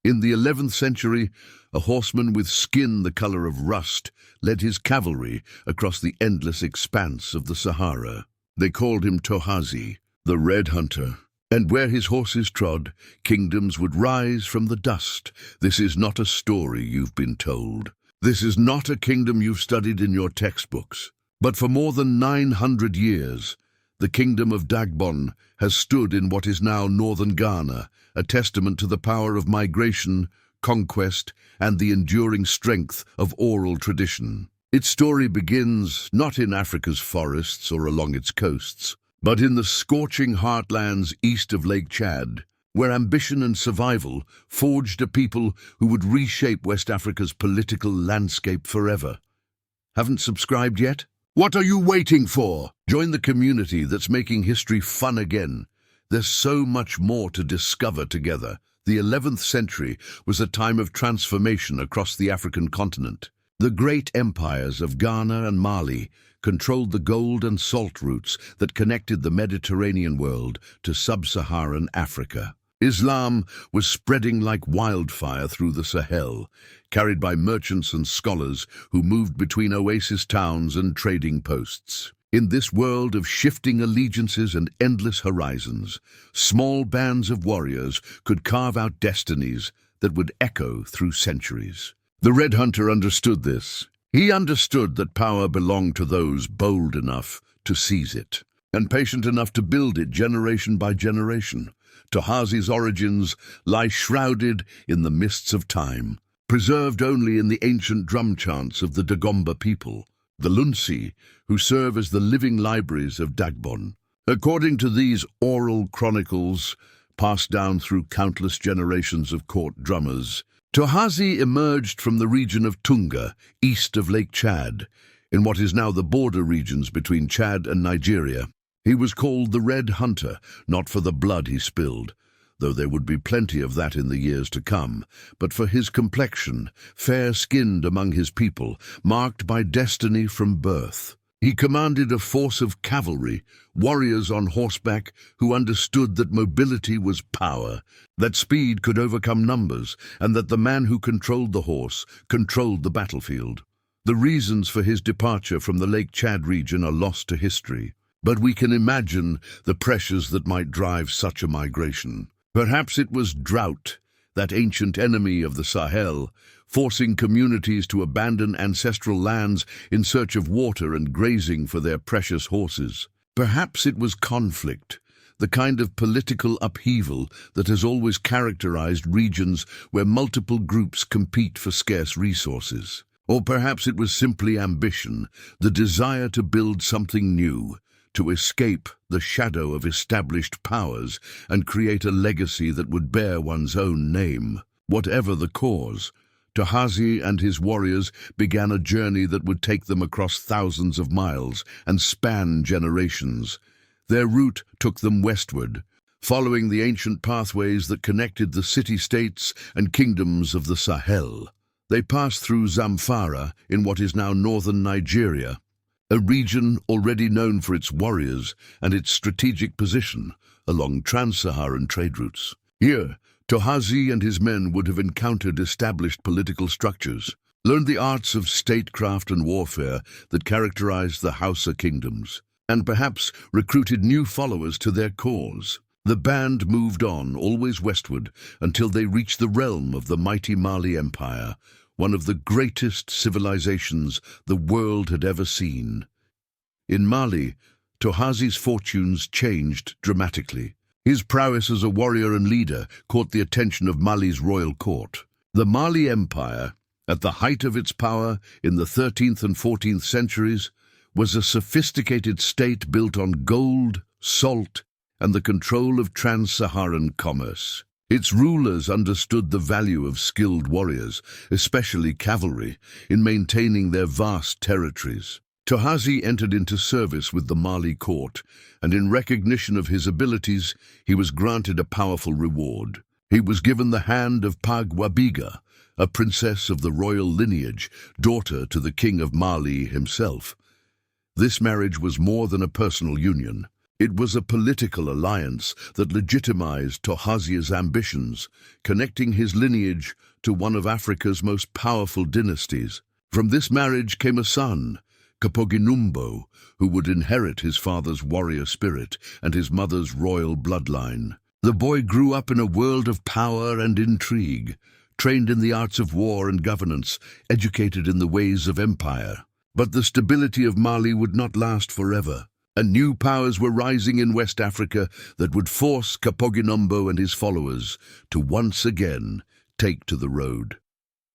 In the 11th century, a horseman with skin the color of rust led his cavalry across the endless expanse of the Sahara. They called him Tohazee, the Red Hunter. And where his horses trod, kingdoms would rise from the dust. This is not a story you've been told. This is not a kingdom you've studied in your textbooks. But for more than 900 years, the Kingdom of Dagbon has stood in what is now northern Ghana, a testament to the power of migration, conquest, and the enduring strength of oral tradition. Its story begins not in Africa's forests or along its coasts, but in the scorching heartlands east of Lake Chad, where ambition and survival forged a people who would reshape West Africa's political landscape forever. Haven't subscribed yet? What are you waiting for? Join the community that's making history fun again. There's so much more to discover together. The 11th century was a time of transformation across the African continent. The great empires of Ghana and Mali controlled the gold and salt routes that connected the Mediterranean world to sub-Saharan Africa. Islam was spreading like wildfire through the Sahel, carried by merchants and scholars who moved between oasis towns and trading posts. In this world of shifting allegiances and endless horizons, small bands of warriors could carve out destinies that would echo through centuries. The Red Hunter understood this. He understood that power belonged to those bold enough to seize it, and patient enough to build it generation by generation. Tohazi's origins lie shrouded in the mists of time, preserved only in the ancient drum chants of the Dagomba people, the Lunsi, who serve as the living libraries of Dagbon. According to these oral chronicles, passed down through countless generations of court drummers, Tohazee emerged from the region of Tunga, east of Lake Chad, in what is now the border regions between Chad and Nigeria. He was called the Red Hunter, not for the blood he spilled, though there would be plenty of that in the years to come, but for his complexion, fair-skinned among his people, marked by destiny from birth. He commanded a force of cavalry, warriors on horseback who understood that mobility was power, that speed could overcome numbers, and that the man who controlled the horse controlled the battlefield. The reasons for his departure from the Lake Chad region are lost to history, but we can imagine the pressures that might drive such a migration. Perhaps it was drought, that ancient enemy of the Sahel, forcing communities to abandon ancestral lands in search of water and grazing for their precious horses. Perhaps it was conflict, the kind of political upheaval that has always characterized regions where multiple groups compete for scarce resources. Or perhaps it was simply ambition, the desire to build something new, to escape the shadow of established powers and create a legacy that would bear one's own name. Whatever the cause, Tohazee and his warriors began a journey that would take them across thousands of miles and span generations. Their route took them westward, following the ancient pathways that connected the city-states and kingdoms of the Sahel. They passed through Zamfara in what is now northern Nigeria, a region already known for its warriors and its strategic position along trans-Saharan trade routes. Here, Tohazee and his men would have encountered established political structures, learned the arts of statecraft and warfare that characterized the Hausa kingdoms, and perhaps recruited new followers to their cause. The band moved on, always westward, until they reached the realm of the mighty Mali Empire, one of the greatest civilizations the world had ever seen. In Mali, Tohazee's fortunes changed dramatically. His prowess as a warrior and leader caught the attention of Mali's royal court. The Mali Empire, at the height of its power in the 13th and 14th centuries, was a sophisticated state built on gold, salt, and the control of trans-Saharan commerce. Its rulers understood the value of skilled warriors, especially cavalry, in maintaining their vast territories. Tohazee entered into service with the Mali court, and in recognition of his abilities, he was granted a powerful reward. He was given the hand of Pagwabiga, a princess of the royal lineage, daughter to the king of Mali himself. This marriage was more than a personal union. It was a political alliance that legitimized Tohazi's ambitions, connecting his lineage to one of Africa's most powerful dynasties. From this marriage came a son, Kapoginumbo, who would inherit his father's warrior spirit and his mother's royal bloodline. The boy grew up in a world of power and intrigue, trained in the arts of war and governance, educated in the ways of empire. But the stability of Mali would not last forever, and new powers were rising in West Africa that would force Kapoginombo and his followers to once again take to the road.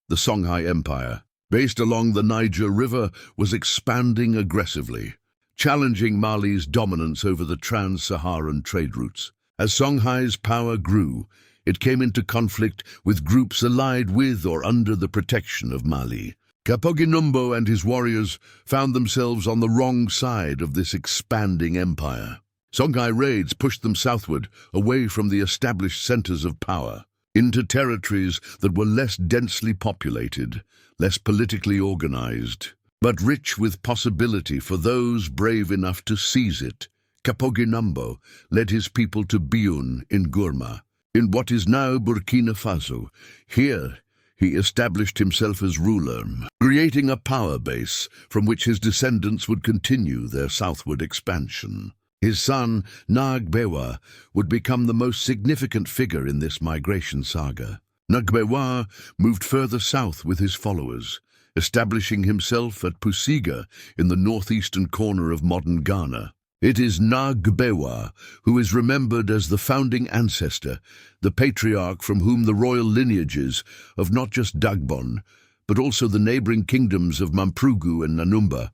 The Songhai Empire, based along the Niger River, was expanding aggressively, challenging Mali's dominance over the trans-Saharan trade routes. As Songhai's power grew, it came into conflict with groups allied with or under the protection of Mali. Kapoginombo and his warriors found themselves on the wrong side of this expanding empire. Songhai raids pushed them southward, away from the established centers of power, into territories that were less densely populated, less politically organized, but rich with possibility for those brave enough to seize it. Kapoginombo led his people to Bioun in Gourma, in what is now Burkina Faso. Here, he established himself as ruler, creating a power base from which his descendants would continue their southward expansion. His son, Nagbewa, would become the most significant figure in this migration saga. Nagbewa moved further south with his followers, establishing himself at Pusiga in the northeastern corner of modern Ghana. It is Nagbewa who is remembered as the founding ancestor, the patriarch from whom the royal lineages of not just Dagbon, but also the neighboring kingdoms of Mamprugu and Nanumba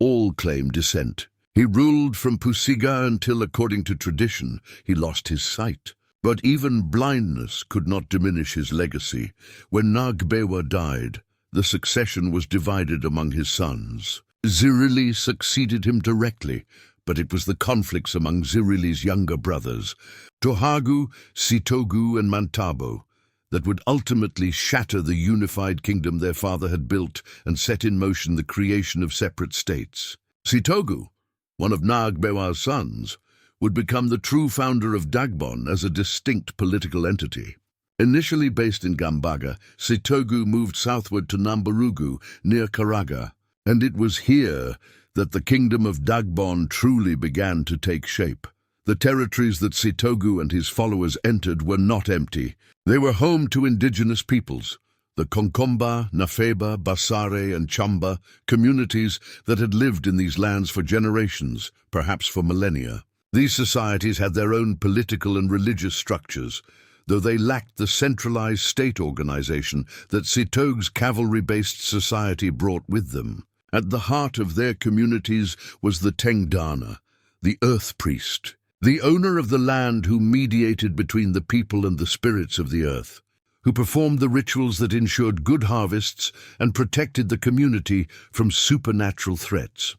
all claim descent. He ruled from Pusiga until, according to tradition, he lost his sight. But even blindness could not diminish his legacy. When Nagbewa died, the succession was divided among his sons. Zirili succeeded him directly, but it was the conflicts among Zirili's younger brothers, Tohagu, Sitogu, and Mantabo, that would ultimately shatter the unified kingdom their father had built and set in motion the creation of separate states. Sitogu, one of Nagbewa's sons, would become the true founder of Dagbon as a distinct political entity. Initially based in Gambaga, Sitogu moved southward to Nambarugu, near Karaga, and it was here that the Kingdom of Dagbon truly began to take shape. The territories that Sitogu and his followers entered were not empty. They were home to indigenous peoples, the Konkomba, Nafeba, Basare, and Chamba, communities that had lived in these lands for generations, perhaps for millennia. These societies had their own political and religious structures, though they lacked the centralized state organization that Sitogu's cavalry-based society brought with them. At the heart of their communities was the Tengdana, the earth priest, the owner of the land who mediated between the people and the spirits of the earth, who performed the rituals that ensured good harvests and protected the community from supernatural threats.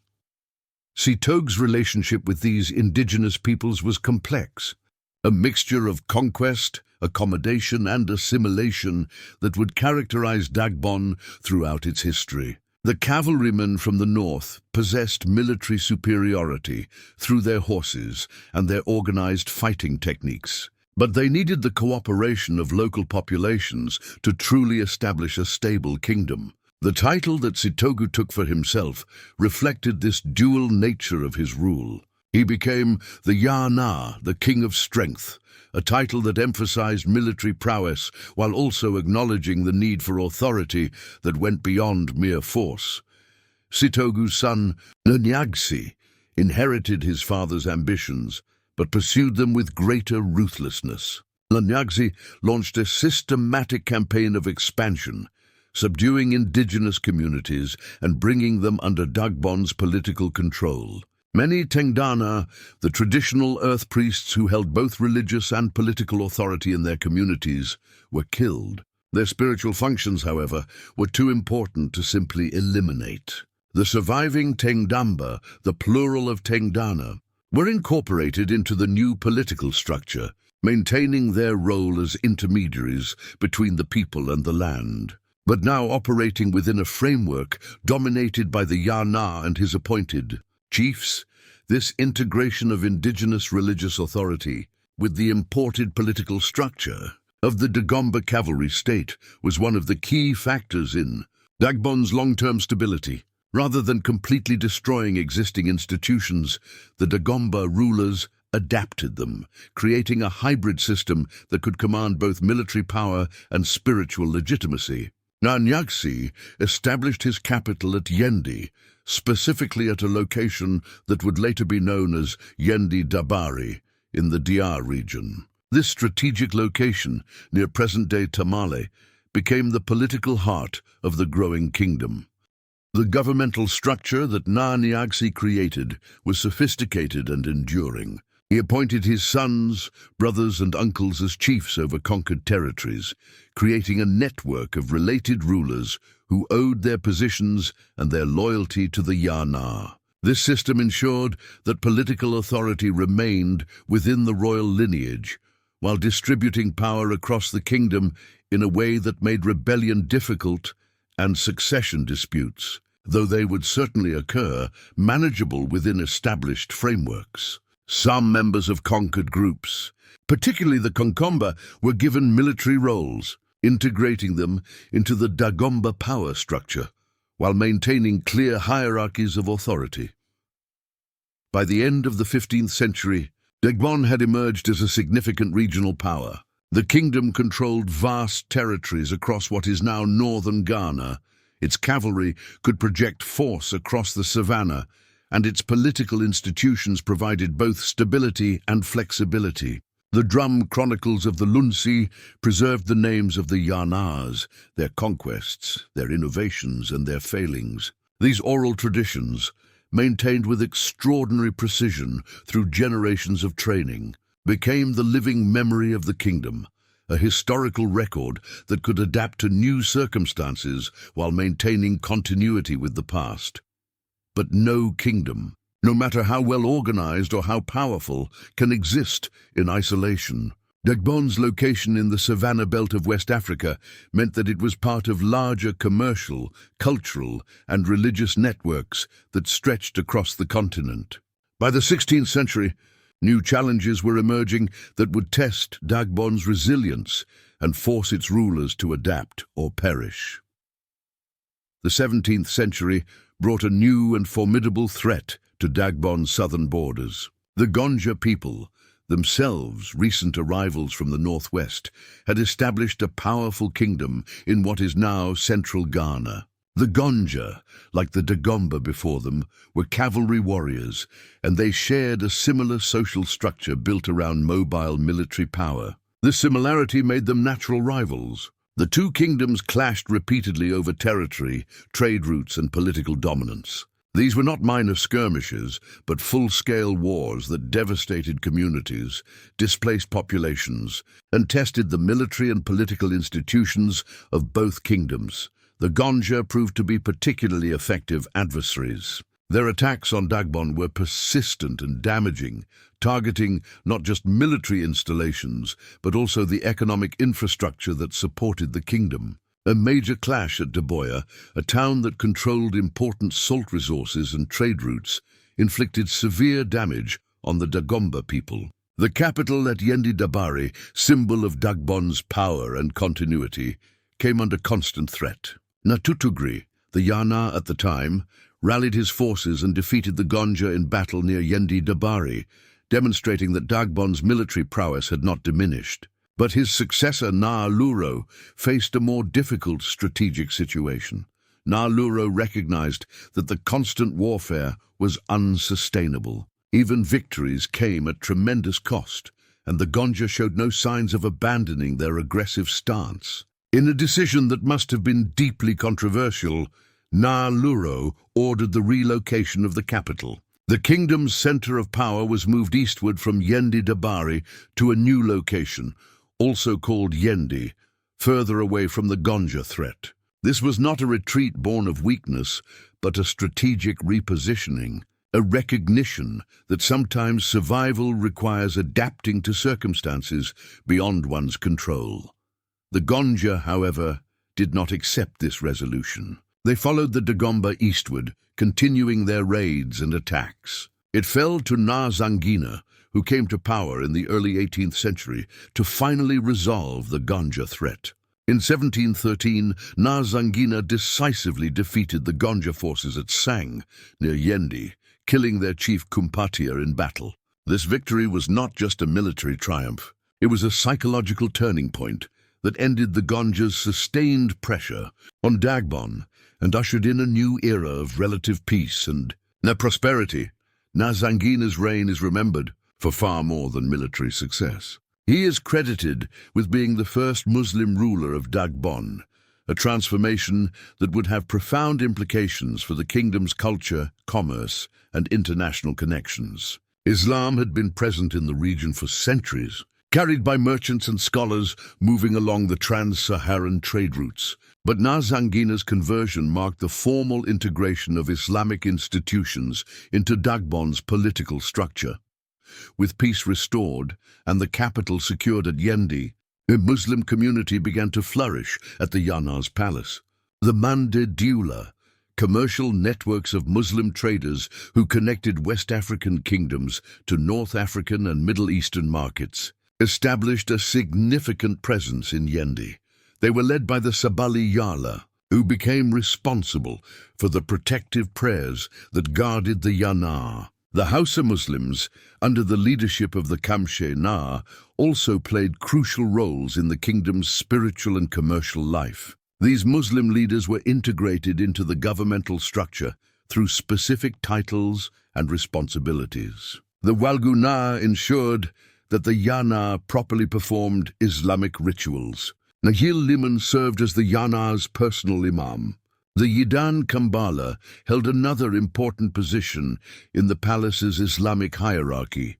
Sitogu's relationship with these indigenous peoples was complex, a mixture of conquest, accommodation, and assimilation that would characterize Dagbon throughout its history. The cavalrymen from the north possessed military superiority through their horses and their organized fighting techniques, but they needed the cooperation of local populations to truly establish a stable kingdom. The title that Sitogu took for himself reflected this dual nature of his rule. He became the Yana, the King of Strength, a title that emphasized military prowess while also acknowledging the need for authority that went beyond mere force. Sitogu's son, Nanyagsi, inherited his father's ambitions, but pursued them with greater ruthlessness. Nanyagsi launched a systematic campaign of expansion, subduing indigenous communities and bringing them under Dagbon's political control. Many Tengdana, the traditional earth priests who held both religious and political authority in their communities, were killed. Their spiritual functions, however, were too important to simply eliminate. The surviving Tengdamba, the plural of Tengdana, were incorporated into the new political structure, maintaining their role as intermediaries between the people and the land, but now operating within a framework dominated by the Yana and his appointed chiefs. This integration of indigenous religious authority with the imported political structure of the Dagomba cavalry state was one of the key factors in Dagbon's long-term stability. Rather than completely destroying existing institutions, the Dagomba rulers adapted them, creating a hybrid system that could command both military power and spiritual legitimacy. Nyangsi established his capital at Yendi, specifically at a location that would later be known as Yendi Dabari in the Dr region. This strategic location, near present-day Tamale, became the political heart of the growing kingdom. The governmental structure that Nyangsi created was sophisticated and enduring. He appointed his sons, brothers and uncles as chiefs over conquered territories, creating a network of related rulers who owed their positions and their loyalty to the Yana. This system ensured that political authority remained within the royal lineage, while distributing power across the kingdom in a way that made rebellion difficult and succession disputes, though they would certainly occur, manageable within established frameworks. Some members of conquered groups, particularly the Konkomba, were given military roles, integrating them into the Dagomba power structure, while maintaining clear hierarchies of authority. By the end of the 15th century, Dagbon had emerged as a significant regional power. The kingdom controlled vast territories across what is now northern Ghana. Its cavalry could project force across the savannah, and its political institutions provided both stability and flexibility. The drum chronicles of the Lunsi preserved the names of the Yanas, their conquests, their innovations, and their failings. These oral traditions, maintained with extraordinary precision through generations of training, became the living memory of the kingdom, a historical record that could adapt to new circumstances while maintaining continuity with the past. But no kingdom, no matter how well organized or how powerful, can exist in isolation. Dagbon's location in the savanna belt of West Africa meant that it was part of larger commercial, cultural, and religious networks that stretched across the continent. By the 16th century, new challenges were emerging that would test Dagbon's resilience and force its rulers to adapt or perish. The 17th century brought a new and formidable threat to Dagbon's southern borders. The Gonja people, themselves recent arrivals from the northwest, had established a powerful kingdom in what is now central Ghana. The Gonja, like the Dagomba before them, were cavalry warriors, and they shared a similar social structure built around mobile military power. This similarity made them natural rivals. The two kingdoms clashed repeatedly over territory, trade routes, and political dominance. These were not minor skirmishes, but full-scale wars that devastated communities, displaced populations, and tested the military and political institutions of both kingdoms. The Gonja proved to be particularly effective adversaries. Their attacks on Dagbon were persistent and damaging, targeting not just military installations, but also the economic infrastructure that supported the kingdom. A major clash at Daboya, a town that controlled important salt resources and trade routes, inflicted severe damage on the Dagomba people. The capital at Yendi Dabari, symbol of Dagbon's power and continuity, came under constant threat. Natutugri, the Yana at the time, rallied his forces and defeated the Gonja in battle near Yendi Dabari, demonstrating that Dagbon's military prowess had not diminished. But his successor, Naaluro, faced a more difficult strategic situation. Naaluro recognized that the constant warfare was unsustainable. Even victories came at tremendous cost, and the Gonja showed no signs of abandoning their aggressive stance. In a decision that must have been deeply controversial, Naaluro ordered the relocation of the capital. The kingdom's center of power was moved eastward from Yendi Dabari to a new location, also called Yendi, further away from the Gonja threat. This was not a retreat born of weakness, but a strategic repositioning, a recognition that sometimes survival requires adapting to circumstances beyond one's control. The Gonja, however, did not accept this resolution. They followed the Dagomba eastward, continuing their raids and attacks. It fell to Na Zangina, who came to power in the early 18th century, to finally resolve the Ganja threat. In 1713, Na Zangina decisively defeated the Ganja forces at Sang, near Yendi, killing their chief Kumpatia in battle. This victory was not just a military triumph. It was a psychological turning point that ended the Ganja's sustained pressure on Dagbon and ushered in a new era of relative peace and prosperity. Na Zangina's reign is remembered for far more than military success. He is credited with being the first Muslim ruler of Dagbon, a transformation that would have profound implications for the kingdom's culture, commerce, and international connections. Islam had been present in the region for centuries, carried by merchants and scholars moving along the trans-Saharan trade routes. But Na Zangina's conversion marked the formal integration of Islamic institutions into Dagbon's political structure. With peace restored and the capital secured at Yendi, the Muslim community began to flourish at the Yana's palace. The Mande Dula, commercial networks of Muslim traders who connected West African kingdoms to North African and Middle Eastern markets, established a significant presence in Yendi. They were led by the Sabali Yala, who became responsible for the protective prayers that guarded the Yana. The Hausa Muslims, under the leadership of the Kamshe Na, also played crucial roles in the kingdom's spiritual and commercial life. These Muslim leaders were integrated into the governmental structure through specific titles and responsibilities. The Walguna ensured that the Yana properly performed Islamic rituals. Nahil Liman served as the Yana's personal imam. The Yidan Kambala held another important position in the palace's Islamic hierarchy.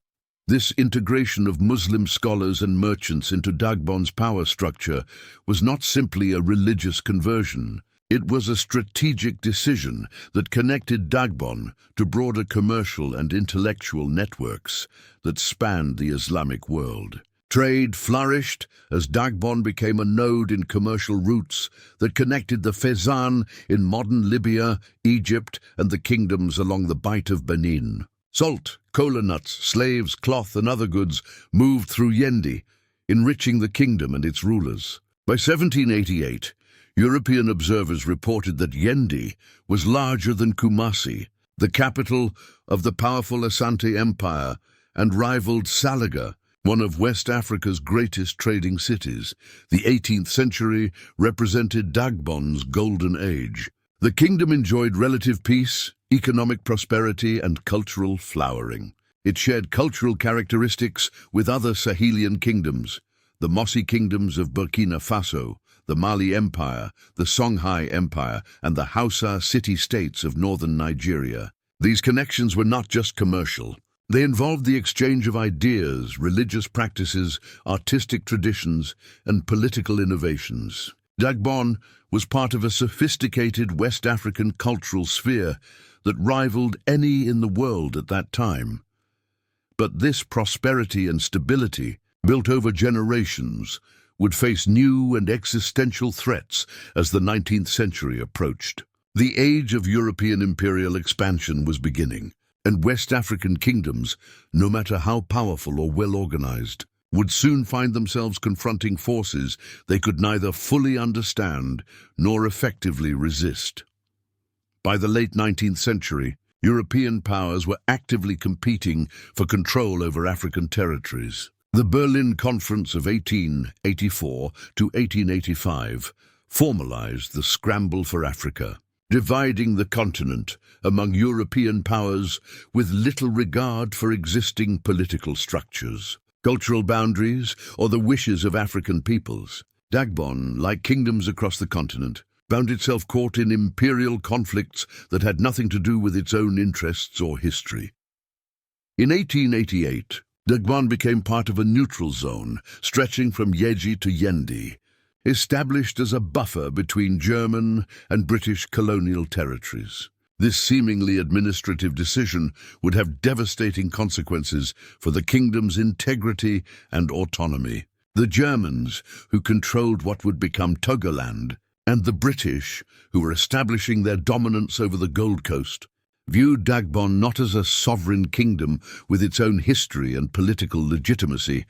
This integration of Muslim scholars and merchants into Dagbon's power structure was not simply a religious conversion. It was a strategic decision that connected Dagbon to broader commercial and intellectual networks that spanned the Islamic world. Trade flourished as Dagbon became a node in commercial routes that connected the Fezzan in modern Libya, Egypt, and the kingdoms along the Bight of Benin. Salt, cola nuts, slaves, cloth, and other goods moved through Yendi, enriching the kingdom and its rulers. By 1788, European observers reported that Yendi was larger than Kumasi, the capital of the powerful Asante Empire, and rivaled Salaga, one of West Africa's greatest trading cities. The 18th century represented Dagbon's golden age. The kingdom enjoyed relative peace, economic prosperity, and cultural flowering. It shared cultural characteristics with other Sahelian kingdoms, the Mossi kingdoms of Burkina Faso, the Mali Empire, the Songhai Empire, and the Hausa city-states of northern Nigeria. These connections were not just commercial. They involved the exchange of ideas, religious practices, artistic traditions, and political innovations. Dagbon was part of a sophisticated West African cultural sphere that rivaled any in the world at that time. But this prosperity and stability, built over generations, would face new and existential threats as the 19th century approached. The age of European imperial expansion was beginning, and West African kingdoms, no matter how powerful or well-organized, would soon find themselves confronting forces they could neither fully understand nor effectively resist. By the late 19th century, European powers were actively competing for control over African territories. The Berlin Conference of 1884 to 1885 formalized the scramble for Africa, dividing the continent among European powers with little regard for existing political structures, cultural boundaries, or the wishes of African peoples. Dagbon, like kingdoms across the continent, found itself caught in imperial conflicts that had nothing to do with its own interests or history. In 1888, Dagbon became part of a neutral zone stretching from Yeji to Yendi, established as a buffer between German and British colonial territories. This seemingly administrative decision would have devastating consequences for the kingdom's integrity and autonomy. The Germans, who controlled what would become Togoland, and the British, who were establishing their dominance over the Gold Coast, viewed Dagbon not as a sovereign kingdom with its own history and political legitimacy,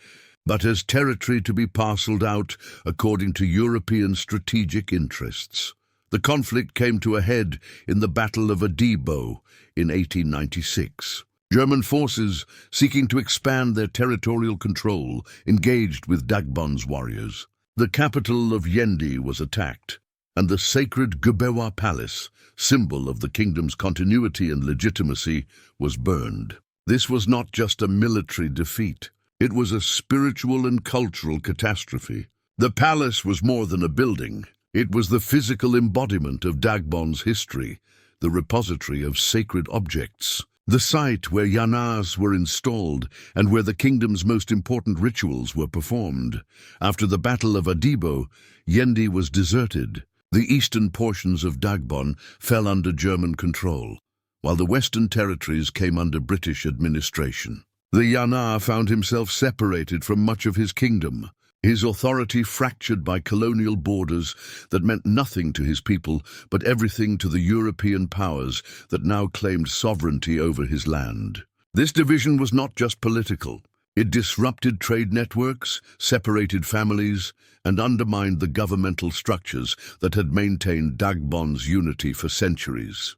but as territory to be parcelled out according to European strategic interests. The conflict came to a head in the Battle of Adibo in 1896. German forces, seeking to expand their territorial control, engaged with Dagbon's warriors. The capital of Yendi was attacked, and the sacred Gbewa Palace, symbol of the kingdom's continuity and legitimacy, was burned. This was not just a military defeat. It was a spiritual and cultural catastrophe. The palace was more than a building. It was the physical embodiment of Dagbon's history, the repository of sacred objects, the site where yanas were installed and where the kingdom's most important rituals were performed. After the Battle of Adibo, Yendi was deserted. The eastern portions of Dagbon fell under German control, while the western territories came under British administration. The Yana found himself separated from much of his kingdom, his authority fractured by colonial borders that meant nothing to his people but everything to the European powers that now claimed sovereignty over his land. This division was not just political. It disrupted trade networks, separated families, and undermined the governmental structures that had maintained Dagbon's unity for centuries.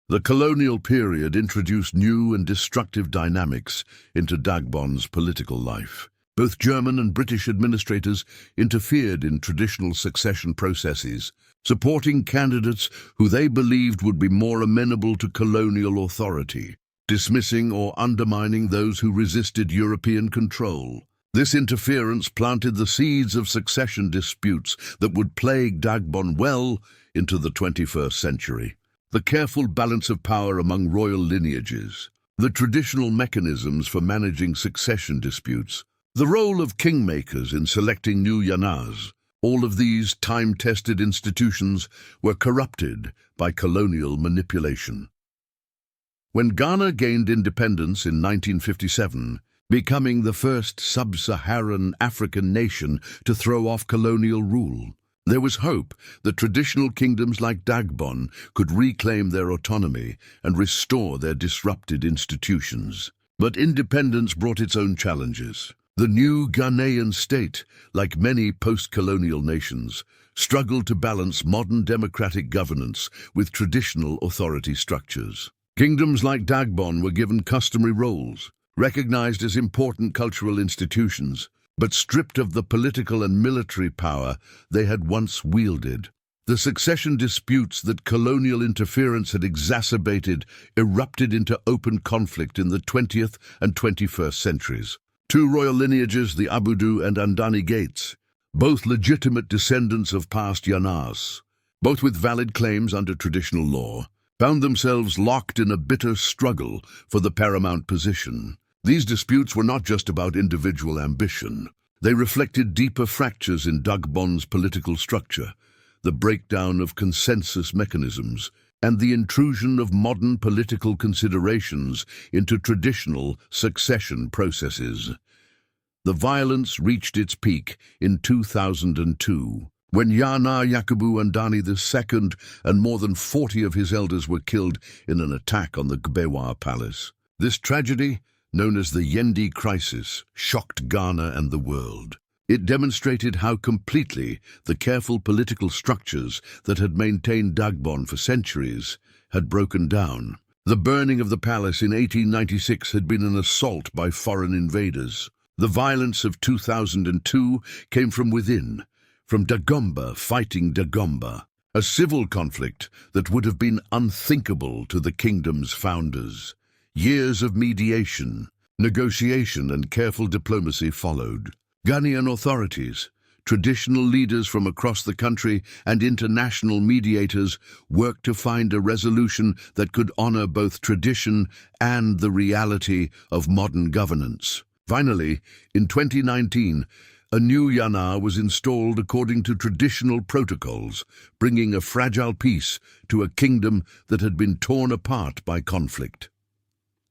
The colonial period introduced new and destructive dynamics into Dagbon's political life. Both German and British administrators interfered in traditional succession processes, supporting candidates who they believed would be more amenable to colonial authority, dismissing or undermining those who resisted European control. This interference planted the seeds of succession disputes that would plague Dagbon well into the 21st century. The careful balance of power among royal lineages, the traditional mechanisms for managing succession disputes, the role of kingmakers in selecting new yanas, all of these time-tested institutions were corrupted by colonial manipulation. When Ghana gained independence in 1957, becoming the first sub-Saharan African nation to throw off colonial rule, there was hope that traditional kingdoms like Dagbon could reclaim their autonomy and restore their disrupted institutions. But independence brought its own challenges. The new Ghanaian state, like many post-colonial nations, struggled to balance modern democratic governance with traditional authority structures. Kingdoms like Dagbon were given customary roles, recognized as important cultural institutions, but stripped of the political and military power they had once wielded. The succession disputes that colonial interference had exacerbated erupted into open conflict in the 20th and 21st centuries. Two royal lineages, the Abudu and Andani Gates, both legitimate descendants of past Yanas, both with valid claims under traditional law, found themselves locked in a bitter struggle for the paramount position. These disputes were not just about individual ambition. They reflected deeper fractures in Dagbon's political structure, the breakdown of consensus mechanisms, and the intrusion of modern political considerations into traditional succession processes. The violence reached its peak in 2002, when Yana Yakubu Andani II and more than 40 of his elders were killed in an attack on the Gbewa Palace. This tragedy, known as the Yendi Crisis, shocked Ghana and the world. It demonstrated how completely the careful political structures that had maintained Dagbon for centuries had broken down. The burning of the palace in 1896 had been an assault by foreign invaders. The violence of 2002 came from within, from Dagomba fighting Dagomba, a civil conflict that would have been unthinkable to the kingdom's founders. Years of mediation, negotiation, and careful diplomacy followed. Ghanaian authorities, traditional leaders from across the country, and international mediators worked to find a resolution that could honor both tradition and the reality of modern governance. Finally, in 2019, a new Yana was installed according to traditional protocols, bringing a fragile peace to a kingdom that had been torn apart by conflict.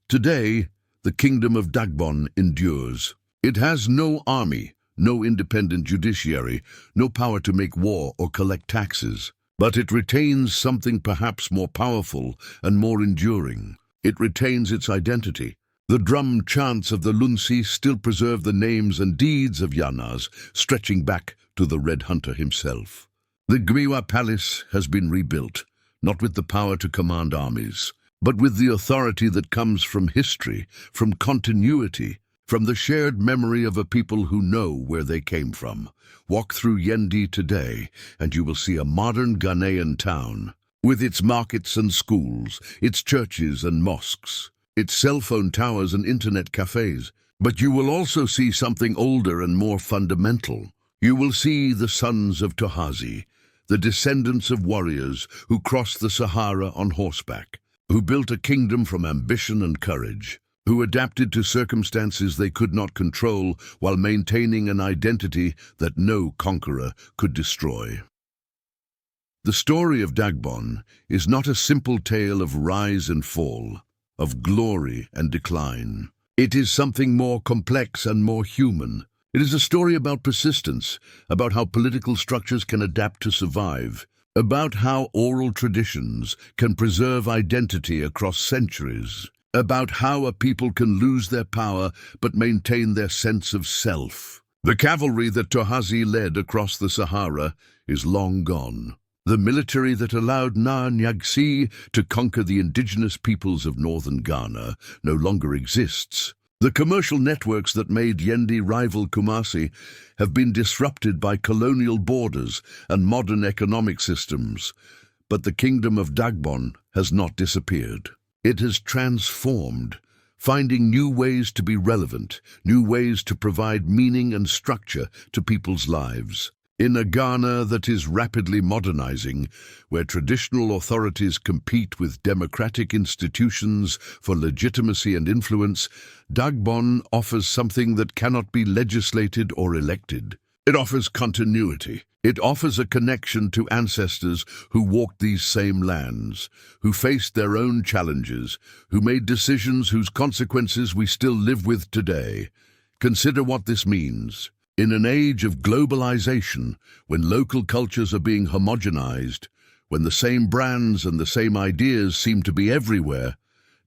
Today, the Kingdom of Dagbon endures. It has no army, no independent judiciary, no power to make war or collect taxes. But it retains something perhaps more powerful and more enduring. It retains its identity. The drum chants of the Lunsi still preserve the names and deeds of Yanas, stretching back to the Red Hunter himself. The Gwiwa Palace has been rebuilt, not with the power to command armies, but with the authority that comes from history, from continuity, from the shared memory of a people who know where they came from. Walk through Yendi today, and you will see a modern Ghanaian town, with its markets and schools, its churches and mosques, its cell phone towers and internet cafes. But you will also see something older and more fundamental. You will see the sons of Tohazee, the descendants of warriors who crossed the Sahara on horseback, who built a kingdom from ambition and courage, who adapted to circumstances they could not control while maintaining an identity that no conqueror could destroy. The story of Dagbon is not a simple tale of rise and fall, of glory and decline. It is something more complex and more human. It is a story about persistence, about how political structures can adapt to survive, about how oral traditions can preserve identity across centuries, about how a people can lose their power but maintain their sense of self. The cavalry that Tohazee led across the Sahara is long gone. The military that allowed Na Nyagsi to conquer the indigenous peoples of northern Ghana no longer exists. The commercial networks that made Yendi rival Kumasi have been disrupted by colonial borders and modern economic systems, but the Kingdom of Dagbon has not disappeared. It has transformed, finding new ways to be relevant, new ways to provide meaning and structure to people's lives. In a Ghana that is rapidly modernizing, where traditional authorities compete with democratic institutions for legitimacy and influence, Dagbon offers something that cannot be legislated or elected. It offers continuity. It offers a connection to ancestors who walked these same lands, who faced their own challenges, who made decisions whose consequences we still live with today. Consider what this means. In an age of globalization, when local cultures are being homogenized, when the same brands and the same ideas seem to be everywhere,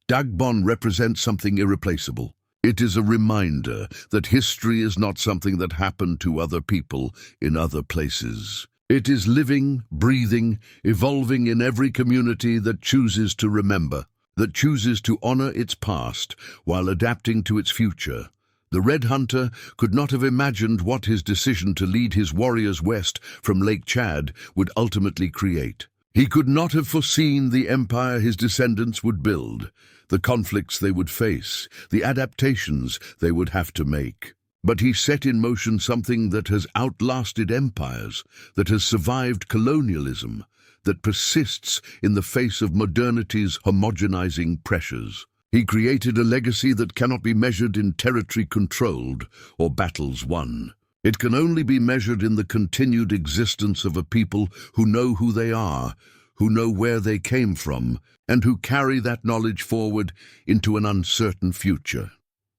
Dagbon represents something irreplaceable. It is a reminder that history is not something that happened to other people in other places. It is living, breathing, evolving in every community that chooses to remember, that chooses to honor its past while adapting to its future. The Red Hunter could not have imagined what his decision to lead his warriors west from Lake Chad would ultimately create. He could not have foreseen the empire his descendants would build, the conflicts they would face, the adaptations they would have to make. But he set in motion something that has outlasted empires, that has survived colonialism, that persists in the face of modernity's homogenizing pressures. He created a legacy that cannot be measured in territory controlled or battles won. It can only be measured in the continued existence of a people who know who they are, who know where they came from, and who carry that knowledge forward into an uncertain future.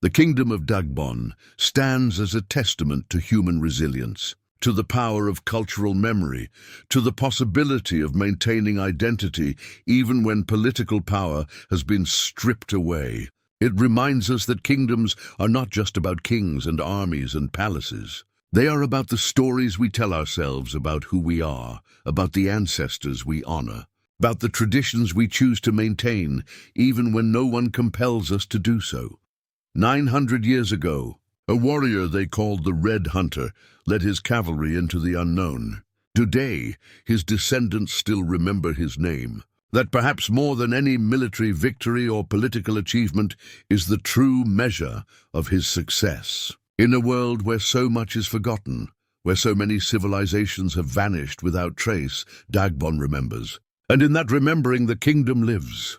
The Kingdom of Dagbon stands as a testament to human resilience, to the power of cultural memory, to the possibility of maintaining identity even when political power has been stripped away. It reminds us that kingdoms are not just about kings and armies and palaces. They are about the stories we tell ourselves about who we are, about the ancestors we honor, about the traditions we choose to maintain even when no one compels us to do so. 900 years ago, a warrior they called the Red Hunter led his cavalry into the unknown. Today, his descendants still remember his name. That perhaps more than any military victory or political achievement is the true measure of his success. In a world where so much is forgotten, where so many civilizations have vanished without trace, Dagbon remembers. And in that remembering, the kingdom lives.